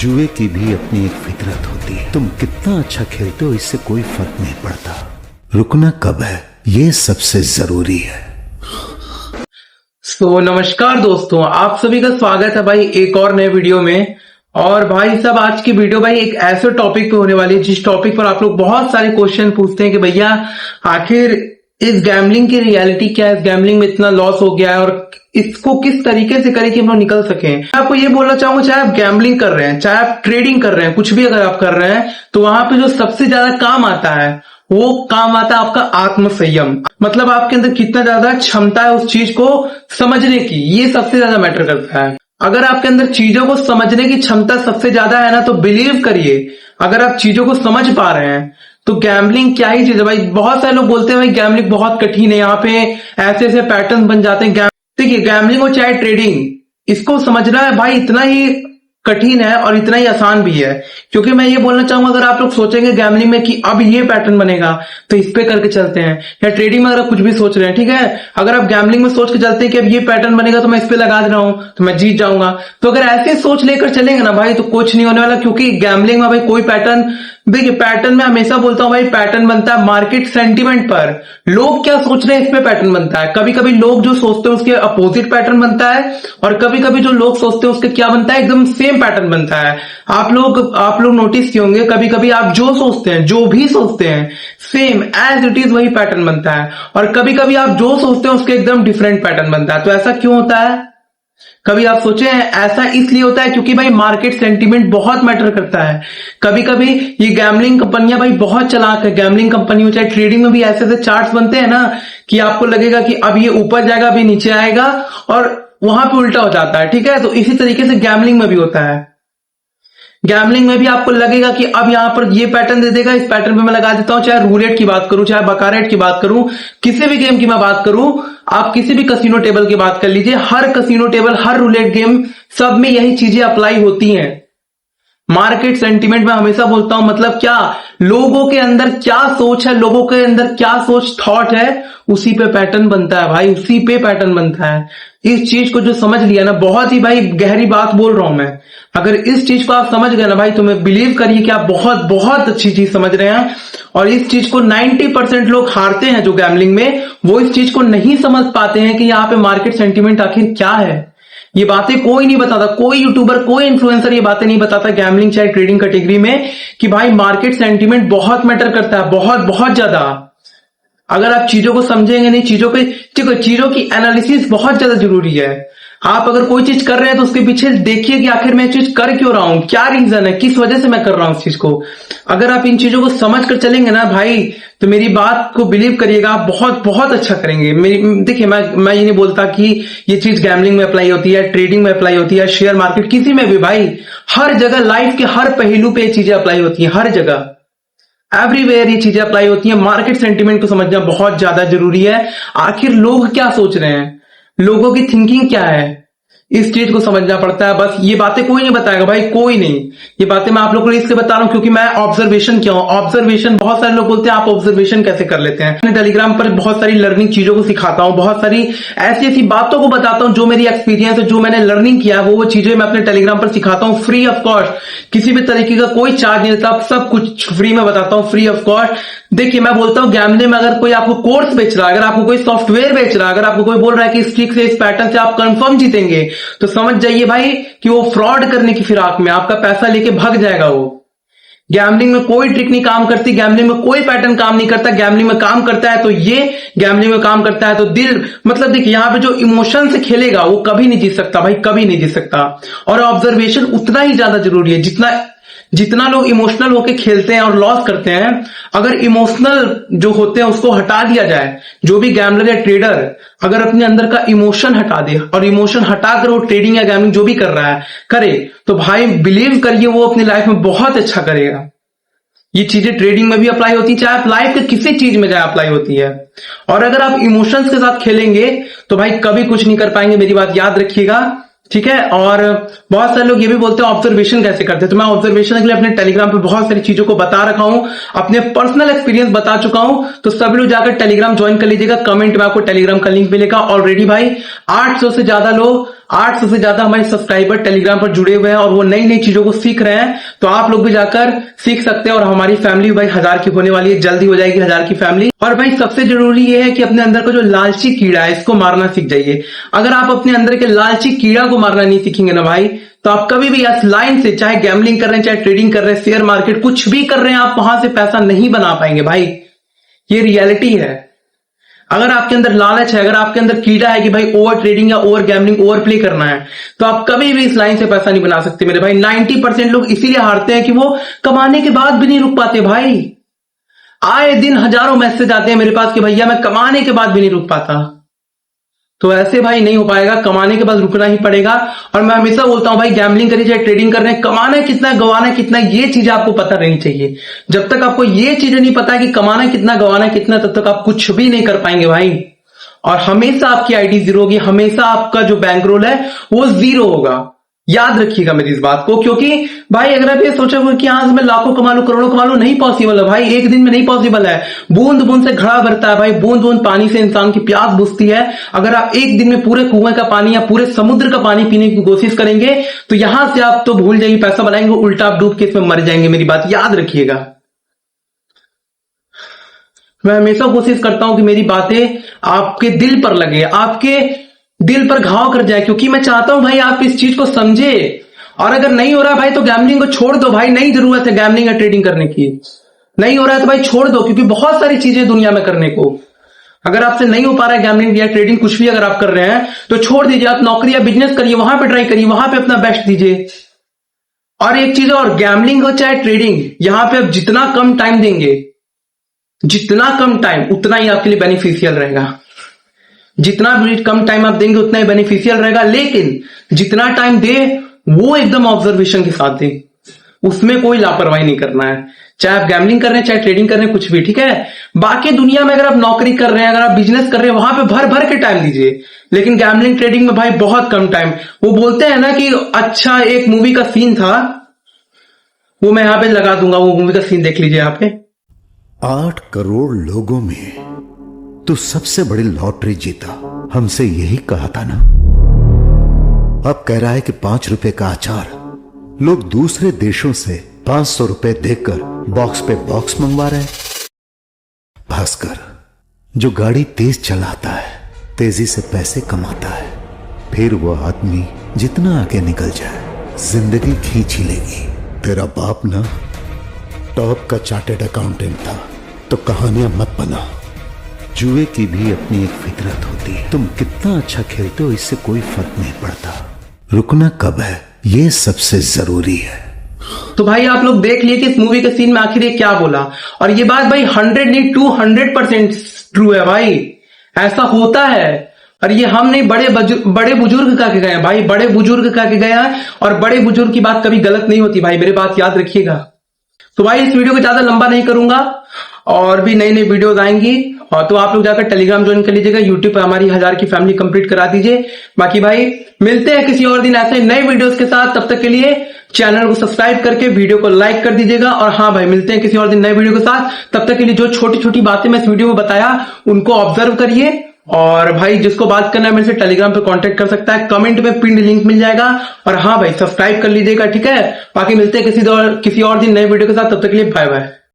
जुए की भी अपनी एक फितरत होती है। तुम कितना अच्छा खेलते हो इससे कोई फर्क नहीं पड़ता, रुकना कब है ये सबसे जरूरी है। नमस्कार दोस्तों, आप सभी का स्वागत है भाई एक और नए वीडियो में। और भाई सब आज की वीडियो भाई एक ऐसे टॉपिक पे होने वाली है जिस टॉपिक पर आप लोग बहुत सारे क्वेश्चन पूछते हैं कि भैया आखिर इस गैम्बलिंग की रियलिटी क्या है, इस गैम्बलिंग में इतना लॉस हो गया है और इसको किस तरीके से करें कि हम लोग निकल सकें। मैं आपको ये बोलना चाहूंगा, चाहे आप गैम्बलिंग कर रहे हैं, चाहे आप ट्रेडिंग कर रहे हैं, कुछ भी अगर आप कर रहे हैं तो वहां पे जो सबसे ज्यादा काम आता है वो काम आता है आपका आत्मसंयम। मतलब आपके अंदर कितना ज्यादा क्षमता है उस चीज को समझने की, ये सबसे ज्यादा मैटर करता है। अगर आपके अंदर चीजों को समझने की क्षमता सबसे ज्यादा है ना, तो बिलीव करिए अगर आप चीजों को समझ पा रहे हैं तो गैम्बलिंग क्या ही चीज है भाई। बहुत सारे लोग बोलते हैं भाई गैम्बलिंग बहुत कठिन है, यहाँ पे ऐसे ऐसे पैटर्न बन जाते हैं। देखिए गैम्बलिंग हो चाहे ट्रेडिंग, इसको समझना है भाई इतना ही कठिन है और इतना ही आसान भी है। क्योंकि मैं ये बोलना चाहूंगा, अगर आप लोग सोचेंगे गैम्बलिंग में कि अब ये पैटर्न बनेगा तो इस पे करके चलते हैं, या ट्रेडिंग में अगर आप कुछ भी सोच रहे हैं, ठीक है, अगर आप गैम्बलिंग में सोच के चलते हैं कि अब ये पैटर्न बनेगा तो मैं इस पे लगा दे रहा हूं तो मैं जीत जाऊंगा, तो अगर ऐसे सोच लेकर चलेंगे ना भाई तो कुछ नहीं होने वाला। क्योंकि गैम्बलिंग में भाई कोई पैटर्न, देखिए पैटर्न में हमेशा बोलता हूं भाई पैटर्न बनता है मार्केट सेंटीमेंट पर। लोग क्या सोच रहे हैं इस पे पैटर्न बनता है। कभी कभी लोग जो सोचते हैं उसके अपोजिट पैटर्न बनता है और कभी कभी जो लोग सोचते हैं उसके क्या बनता है, एकदम सेम पैटर्न बनता है। आप लोग नोटिस किए होंगे, कभी कभी आप जो सोचते हैं, जो भी सोचते हैं, सेम एज इट इज वही पैटर्न बनता है, और कभी कभी आप जो सोचते हैं उसके एकदम डिफरेंट पैटर्न बनता है। तो ऐसा क्यों होता है, कभी आप सोचे हैं? ऐसा इसलिए होता है क्योंकि भाई मार्केट सेंटीमेंट बहुत मैटर करता है। कभी कभी ये गैम्बलिंग कंपनियां भाई बहुत चालाक है। गैम्बलिंग कंपनी हो चाहे ट्रेडिंग में भी ऐसे ऐसे चार्ट्स बनते हैं ना कि आपको लगेगा कि अब ये ऊपर जाएगा, अभी नीचे आएगा, और वहां पे उल्टा हो जाता है। ठीक है, तो इसी तरीके से गैम्बलिंग में भी होता है। गैम्बलिंग में भी आपको लगेगा कि अब यहां पर ये पैटर्न दे देगा, इस पैटर्न पे मैं लगा देता हूं। चाहे रूलेट की बात करूं, चाहे बकारेट की बात करूं, किसी भी गेम की मैं बात करूं, आप किसी भी कसिनो टेबल की बात कर लीजिए, हर कसिनो टेबल, हर रूलेट गेम, सब में यही चीजें अप्लाई होती हैं। मार्केट सेंटीमेंट में हमेशा बोलता हूं, मतलब क्या लोगों के अंदर क्या सोच है, लोगों के अंदर क्या सोच थॉट है, उसी पे पैटर्न बनता है भाई, उसी पे पैटर्न बनता है। इस चीज को जो समझ लिया ना, बहुत ही भाई गहरी बात बोल रहा हूं मैं, अगर इस चीज को आप समझ गए ना भाई तो मैं बिलीव करिए कि आप बहुत बहुत अच्छी चीज समझ रहे हैं। और इस चीज को 90% लोग हारते हैं जो गैम्बलिंग में, वो इस चीज को नहीं समझ पाते हैं कि यहाँ पे मार्केट सेंटीमेंट आखिर क्या है। ये बातें कोई नहीं बताता, कोई यूट्यूबर, कोई इन्फ्लुएंसर ये बातें नहीं बताता गैम्बलिंग चाहे ट्रेडिंग कैटेगरी में कि भाई मार्केट सेंटीमेंट बहुत मैटर करता है, बहुत बहुत ज्यादा। अगर आप चीजों को समझेंगे नहीं, चीजों की एनालिसिस बहुत ज्यादा जरूरी है। आप अगर कोई चीज कर रहे हैं तो उसके पीछे देखिए कि आखिर मैं चीज कर क्यों रहा हूं, क्या रीजन है, किस वजह से मैं कर रहा हूं उस चीज को। अगर आप इन चीजों को समझ कर चलेंगे ना भाई तो मेरी बात को बिलीव करिएगा, आप बहुत बहुत अच्छा करेंगे। देखिए मैं ये नहीं बोलता कि ये चीज गैम्बलिंग में अप्लाई होती है, ट्रेडिंग में अप्लाई होती है, शेयर मार्केट, किसी में भी भाई, हर जगह लाइफ के हर पहलू पे ये चीजें अप्लाई होती हैं, हर जगह एवरीवेयर ये चीजें अप्लाई होती हैं। मार्केट सेंटीमेंट को समझना बहुत ज्यादा जरूरी है। आखिर लोग क्या सोच रहे हैं, लोगों की थिंकिंग क्या है, इस चीज को समझना पड़ता है। बस ये बातें कोई नहीं बताएगा भाई, कोई नहीं। ये बातें मैं आप लोगों को इसलिए बता रहा हूं क्योंकि मैं ऑब्जर्वेशन किया हूं। ऑब्जर्वेशन, बहुत सारे लोग बोलते हैं आप ऑब्जर्वेशन कैसे कर लेते हैं। मैं टेलीग्राम पर बहुत सारी लर्निंग चीजों को सिखाता हूं, बहुत सारी ऐसी ऐसी बातों को बताता हूं जो मेरी एक्सपीरियंस है, जो मैंने लर्निंग किया है, वो चीजें मैं अपने टेलीग्राम पर सिखाता हूं फ्री ऑफ कॉस्ट। किसी भी तरीके का कोई चार्ज नहीं देता, सब कुछ फ्री में बताता हूं, फ्री ऑफ कॉस्ट। देखिए मैं बोलता हूं गैम्बलिंग में अगर कोई आपको कोर्स बेच रहा है, अगर आपको कोई सॉफ्टवेयर बेच रहा है, अगर आपको कोई बोल रहा है कि इस ट्रिक से, इस पैटर्न से आप कंफर्म जीतेंगे, तो समझ जाइए भाई कि वो फ्रॉड करने की फिराक में आपका पैसा लेके भाग जाएगा। वो गैम्बलिंग में कोई ट्रिक नहीं काम करती, गैम्बलिंग में कोई पैटर्न काम नहीं करता। गैम्बलिंग में काम करता है तो ये, गैम्बलिंग में काम करता है तो दिल। मतलब देखिए यहां पे जो इमोशन से खेलेगा वो कभी नहीं जीत सकता भाई, कभी नहीं जीत सकता। और ऑब्जर्वेशन उतना ही ज्यादा जरूरी है जितना लोग इमोशनल होके खेलते हैं और लॉस करते हैं। अगर इमोशनल जो होते हैं उसको हटा दिया जाए, जो भी गैम्बलर या ट्रेडर अगर अपने अंदर का इमोशन हटा दे और इमोशन हटाकर वो ट्रेडिंग या गैम्बलिंग जो भी कर रहा है करे, तो भाई बिलीव करिए वो अपनी लाइफ में बहुत अच्छा करेगा। ये चीजें ट्रेडिंग में भी अप्लाई होती है, चाहे आप लाइफ के किसी चीज में जाए अप्लाई होती है। और अगर आप इमोशंस के साथ खेलेंगे तो भाई कभी कुछ नहीं कर पाएंगे, मेरी बात याद रखिएगा। ठीक है। और बहुत सारे लोग ये भी बोलते हैं ऑब्जर्वेशन कैसे करते हैं, तो मैं ऑब्जर्वेशन के लिए अपने टेलीग्राम पे बहुत सारी चीजों को बता रखा हूं, अपने पर्सनल एक्सपीरियंस बता चुका हूं। तो सभी लोग जाकर टेलीग्राम ज्वाइन कर लीजिएगा, कमेंट में आपको टेलीग्राम का लिंक मिलेगा। ऑलरेडी भाई 800 से ज्यादा लोग 800 से ज्यादा हमारे सब्सक्राइबर टेलीग्राम पर जुड़े हुए हैं और वो नई नई चीजों को सीख रहे हैं। तो आप लोग भी जाकर सीख सकते हैं और हमारी फैमिली भाई 1000 की होने वाली है, जल्दी हो जाएगी 1000 की फैमिली। और भाई सबसे जरूरी ये है कि अपने अंदर का जो लालची कीड़ा है इसको मारना सीख जाइए। अगर आप अपने अंदर के लालची कीड़ा को मारना नहीं सीखेंगे ना भाई, तो आप कभी भी इस लाइन से, चाहे गैम्बलिंग कर रहे हैं, चाहे ट्रेडिंग कर रहे हैं, शेयर मार्केट कुछ भी कर रहे हैं, आप वहां से पैसा नहीं बना पाएंगे भाई। ये रियलिटी है। अगर आपके अंदर लालच है, अगर आपके अंदर कीड़ा है कि भाई ओवर ट्रेडिंग या ओवर गैम्बलिंग, ओवर प्ले करना है, तो आप कभी भी इस लाइन से पैसा नहीं बना सकते मेरे भाई। 90% लोग इसीलिए हारते हैं कि वो कमाने के बाद भी नहीं रुक पाते भाई। आए दिन हजारों मैसेज आते हैं मेरे पास कि भैया मैं कमाने के बाद भी नहीं रुक पाता। तो ऐसे भाई नहीं हो पाएगा, कमाने के बाद रुकना ही पड़ेगा। और मैं हमेशा बोलता हूं भाई, गैम्बलिंग करिए चाहे ट्रेडिंग कर रहे हैं, कमाना कितना गवाना कितना ये चीज आपको पता रहनी चाहिए। जब तक आपको ये चीजें नहीं पता कि कमाना कितना गवाना कितना, तब तक आप कुछ भी नहीं कर पाएंगे भाई। और हमेशा आपकी आईडी जीरो होगी, हमेशा आपका जो बैंक रोल है वो जीरो होगा। याद रखिएगा मेरी इस बात को, क्योंकि भाई अगर आप ये सोचोगे कि आज मैं लाखों कमा लूं करोड़ों कमा लूं, नहीं पॉसिबल है भाई। एक दिन में नहीं पॉसिबल है। बूंद बूंद से घड़ा भरता है भाई, बूंद बूंद पानी से इंसान की प्यास बुझती है। अगर आप एक दिन में पूरे कुएं का पानी या पूरे समुद्र का पानी पीने की कोशिश करेंगे तो यहां से आप तो भूल जाएंगे पैसा बनाएंगे, उल्टा आप डूब के इसमें मर जाएंगे। मेरी बात याद रखिएगा। मैं हमेशा कोशिश करता हूं कि मेरी बातें आपके दिल पर लगे, आपके दिल पर घाव कर जाए, क्योंकि मैं चाहता हूं भाई आप इस चीज को समझे। और अगर नहीं हो रहा भाई तो गैम्बलिंग को छोड़ दो भाई, नहीं जरूरत है गैम्बलिंग या ट्रेडिंग करने की। नहीं हो रहा है तो भाई छोड़ दो, क्योंकि बहुत सारी चीजें दुनिया में करने को। अगर आपसे नहीं हो पा रहा है गैम्बलिंग या ट्रेडिंग, कुछ भी अगर आप कर रहे हैं तो छोड़ दीजिए। आप नौकरी या बिजनेस करिए, वहां पे ट्राई करिए, वहां पे अपना बेस्ट दीजिए। और एक चीज और, गैम्बलिंग हो चाहे ट्रेडिंग, यहां पे आप जितना कम टाइम देंगे, जितना कम टाइम, उतना ही आपके लिए बेनिफिशियल रहेगा। जितना भी कम टाइम आप देंगे उतना ही बेनिफिशियल रहेगा। लेकिन जितना टाइम दे वो एकदम ऑब्जर्वेशन के साथ दे, उसमें कोई लापरवाही नहीं करना है। चाहे आप गैम्बलिंग कर रहे हैं, चाहे ट्रेडिंग कर रहे हैं, कुछ भी ठीक है। बाकी दुनिया में अगर आप नौकरी कर रहे हैं, अगर आप बिजनेस कर रहे हैं, वहां पे भर भर के टाइम दीजिए। लेकिन गैम्बलिंग ट्रेडिंग में भाई बहुत कम टाइम। वो बोलते हैं ना कि अच्छा, एक मूवी का सीन था, वो मैं यहां पे लगा दूंगा, वो मूवी का सीन देख लीजिए यहाँ पे। 8 करोड़ लोगों में तो सबसे बड़ी लॉटरी जीता, हमसे यही कहा था ना। अब कह रहा है कि 5 रुपए का अचार लोग दूसरे देशों से 500 रुपए देकर बॉक्स पे बॉक्स मंगवा रहे हैं। भास्कर जो गाड़ी तेज चलाता है, तेजी से पैसे कमाता है, फिर वो आदमी जितना आगे निकल जाए जिंदगी खींच ही लेगी। तेरा बाप ना टॉप का चार्टेड अकाउंटेंट था, तो कहानियां मत बना। जुए की भी अपनी एक फितरत होती है। तुम कितना अच्छा खेलते हो इससे कोई फर्क नहीं पड़ता, रुकना कब है ये सबसे जरूरी है। तो भाई आप लोग देख लिए कि इस मूवी के सीन में आखिर ये क्या बोला। और ये बात भाई 100 नहीं 200% ट्रू है भाई। ऐसा होता है। और ये हम नहीं, बड़े बुजुर्ग कह के गए हैं भाई, बड़े बुजुर्ग कह के गए हैं। और बड़े बुजुर्ग की बात कभी गलत नहीं होती भाई, मेरी बात याद रखिएगा। तो भाई इस वीडियो को ज्यादा लंबा नहीं करूंगा, और भी नई नई वीडियोस आएंगी। और तो आप लोग जाकर टेलीग्राम ज्वाइन कर लीजिएगा, यूट्यूब पर हमारी 1000 की फैमिली कंप्लीट करा दीजिए। बाकी भाई मिलते हैं किसी और दिन ऐसे नए वीडियोस के साथ। तब तक के लिए चैनल को सब्सक्राइब करके वीडियो को लाइक कर दीजिएगा। और हाँ भाई, मिलते हैं किसी और दिन नए वीडियो के साथ। तब तक के लिए जो छोटी छोटी बातें मैं इस वीडियो में बताया उनको ऑब्जर्व करिए। और भाई जिसको बात करना है मेरे से टेलीग्राम पे कांटेक्ट कर सकता है, कमेंट में पिन लिंक मिल जाएगा। और हाँ भाई सब्सक्राइब कर लीजिएगा, ठीक है। बाकी मिलते हैं किसी और दिन नए वीडियो के साथ। तब तक के लिए बाय बाय।